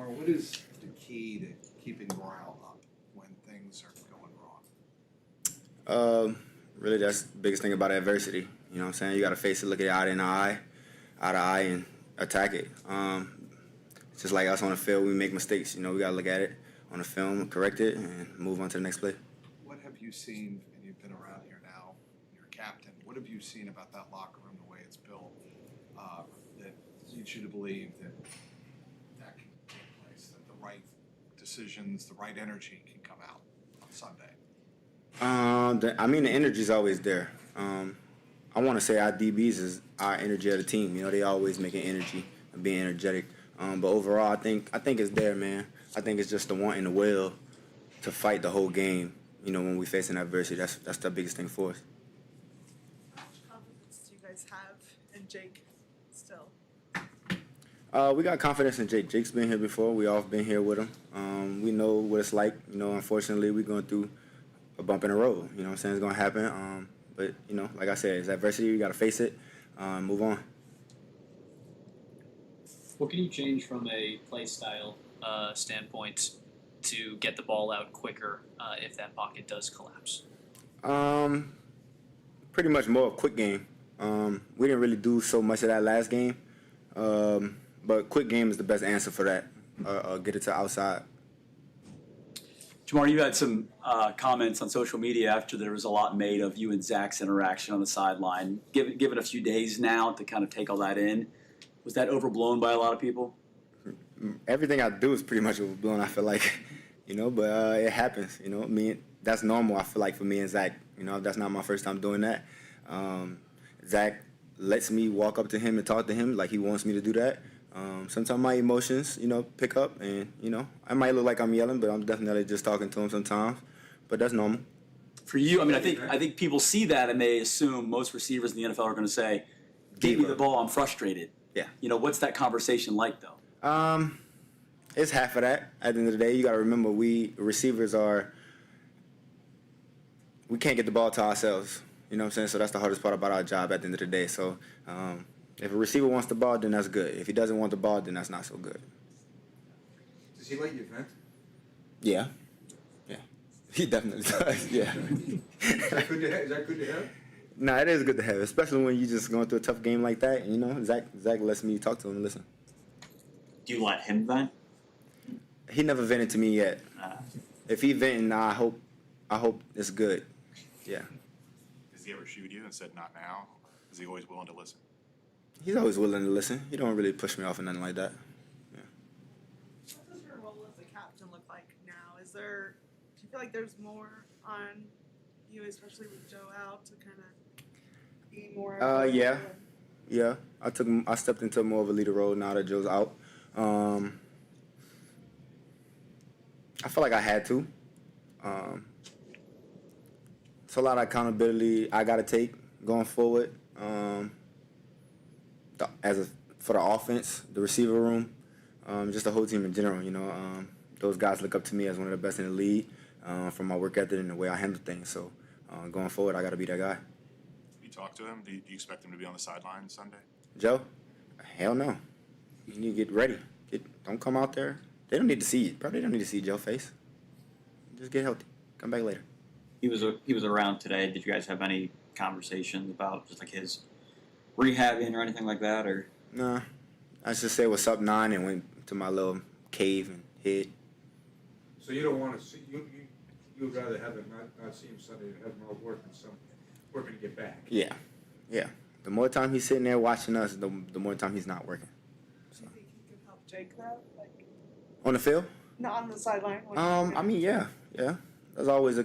Jamar, what is the key to keeping morale up when things are going wrong? Really, that's the biggest thing about adversity. You know what I'm saying? You got to face it, look at it eye to eye, and attack it. It's just like us on the field, we make mistakes. You know, we got to look at it on the film, correct it, and move on to the next play. What have you seen, and you've been around here now, you're a captain, what have you seen about that locker room, the way it's built, that leads you to believe that that can take place, that the right decisions, the right energy can come out on Sunday? The energy's always there. I want to say our DBs is our energy of the team. You know, they always making energy and being energetic. But overall, I think it's there, man. I think it's just the want and the will to fight the whole game. You know, when we facing adversity, that's the biggest thing for us. How much confidence do you guys have in Jake still? We got confidence in Jake. Jake's been here before. We all been here with him. We know what it's like. You know, unfortunately, we're going through a bump in the road. You know what I'm saying? It's going to happen. But, you know, like I said, it's adversity. You got to face it, move on. What can you change from a play style standpoint to get the ball out quicker if that pocket does collapse? Pretty much more of a quick game. We didn't really do so much of that last game. But quick game is the best answer for that. Get it to outside. Jamar, you had some comments on social media after there was a lot made of you and Zach's interaction on the sideline. Give it a few days now to kind of take all that in. Was that overblown by a lot of people? Everything I do is pretty much overblown, I feel like. You know, but it happens. You know, that's normal, I feel like, for me and Zach. You know, that's not my first time doing that. Zach lets me walk up to him and talk to him like he wants me to do that. Sometimes my emotions, you know, pick up, and, you know, I might look like I'm yelling, but I'm definitely just talking to him sometimes. But that's normal. For you, I think people see that and they assume most receivers in the NFL are going to say, "Give me the ball, I'm frustrated." Yeah. You know, what's that conversation like, though? It's half of that. At the end of the day, you got to remember, we receivers we can't get the ball to ourselves. You know what I'm saying? So that's the hardest part about our job at the end of the day. So if a receiver wants the ball, then that's good. If he doesn't want the ball, then that's not so good. Does he let you vent? Yeah. Yeah. He definitely does. Yeah. Is that good to have? Nah, it is good to have, especially when you're just going through a tough game like that. You know, Zach lets me talk to him and listen. Do you let him vent? He never vented to me yet. If he venting, I hope it's good. Yeah. Does he ever shoot you and said not now? Is he always willing to listen? He's always willing to listen. He don't really push me off or nothing like that. Yeah. What does your role as a captain look like now? Do you feel like there's more on you, especially with Joe out, to kind of be more? Yeah. I stepped into more of a leader role now that Joe's out. I feel like I had to. It's a lot of accountability I got to take going forward. For the offense, the receiver room, just the whole team in general. You know, those guys look up to me as one of the best in the league from my work ethic and the way I handle things. So going forward, I got to be that guy. You talk to him? Do you expect him to be on the sideline Sunday? Joe? Hell no. You need to get ready. Don't come out there. They don't need to see it. Probably don't need to see Joe's face. Just get healthy. Come back later. He was around today. Did you guys have any conversations about just like his rehabbing or anything like that, or? Nah. I just say what's up 9 and went to my little cave and hid. So you don't want to see you would rather have him not see him Sunday and have him out working to get back. Yeah. The more time he's sitting there watching us, the more time he's not working. Do you think he could help Jake though? Like, On the field? not on the sideline. Yeah. There's always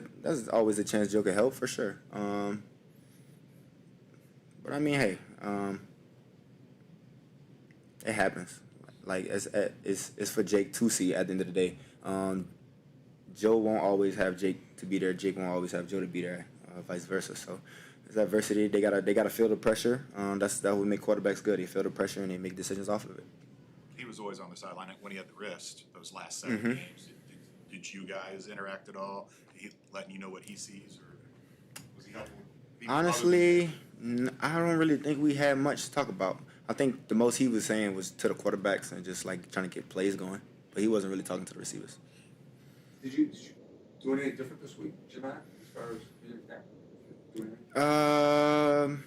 a chance Joe could help for sure. But hey, it happens. Like it's for Jake to see at the end of the day. Joe won't always have Jake to be there. Jake won't always have Joe to be there. Vice versa. So it's adversity. They gotta feel the pressure. That would make quarterbacks good. They feel the pressure and they make decisions off of it. He was always on the sideline when he had the wrist. Those last 7 games. Did you guys interact at all? He letting you know what he sees, or was he helpful? Honestly, I don't really think we had much to talk about. I think the most he was saying was to the quarterbacks and just like trying to get plays going. but he wasn't really talking to the receivers. Did you do anything different this week, Jeanette, as far as being doing anything?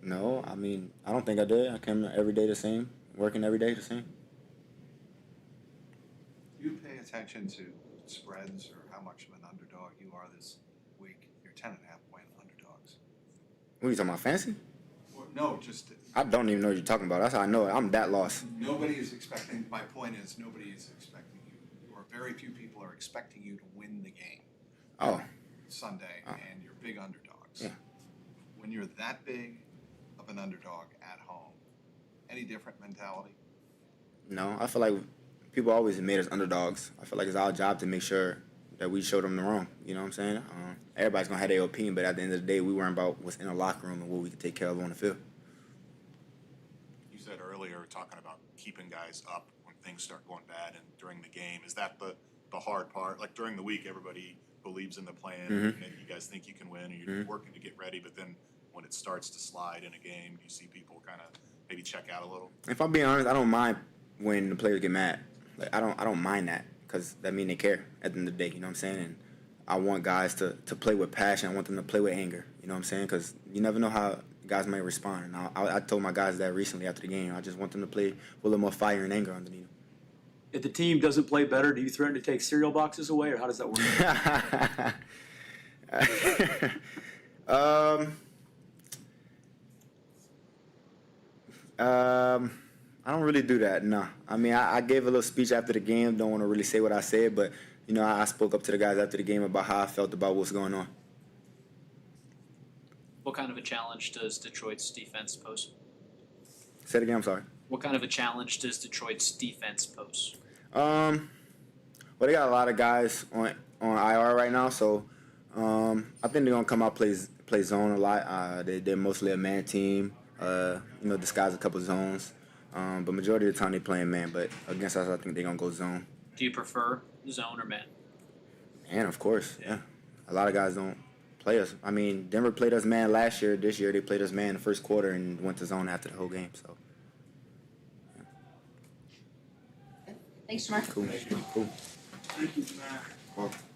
No, I mean, I don't think I did. I came every day the same, working every day the same. Do you pay attention to spreads or how much of an underdog you are this week? You're 10.5-point underdogs. What are you talking about, fantasy? Or, no, just I don't even know what you're talking about. That's how I know it. I'm that lost. nobody is expecting. My point is nobody is expecting you, or very few people are expecting you to win the game Oh, Sunday, Oh. and you're big underdogs. Yeah. When you're that big of an underdog at home, any different mentality? no, I feel like people always made us underdogs. I feel like it's our job to make sure that we show them the wrong. You know what I'm saying? Everybody's gonna have their opinion, but at the end of the day, we worry about what's in the locker room and what we can take care of on the field. You said earlier, talking about keeping guys up when things start going bad and during the game. Is that the hard part? Like during the week, everybody believes in the plan, Mhm. and you guys think you can win, and you're working to get ready, but then when it starts to slide in a game, do you see people kind of maybe check out a little? If I'm being honest, I don't mind when the players get mad. Like I don't mind that because that means they care at the end of the day. You know what I'm saying? And I want guys to play with passion. I want them to play with anger. You know what I'm saying? Because you never know how guys might respond. And I told my guys that recently after the game. I just want them to play with a little more fire and anger underneath them. If the team doesn't play better, do you threaten to take cereal boxes away, or how does that work? I don't really do that. No, I mean I gave a little speech after the game. Don't want to really say what I said, but you know I spoke up to the guys after the game about how I felt about what's going on. What kind of a challenge does Detroit's defense pose? Say it again. I'm sorry. What kind of a challenge does Detroit's defense pose? Well, they got a lot of guys on IR right now, so I think they're gonna come out play zone a lot. They're mostly a man team. Disguise a couple zones, but majority of the time they playing man. But against us, I think they're gonna go zone. Do you prefer zone or man? And of course, yeah, a lot of guys don't play us. I mean, Denver played us man last year. This year they played us man in the first quarter and went to zone after the whole game. So Thanks, Mark. cool. Thank you. Cool. Thank you, Jeanette. Well,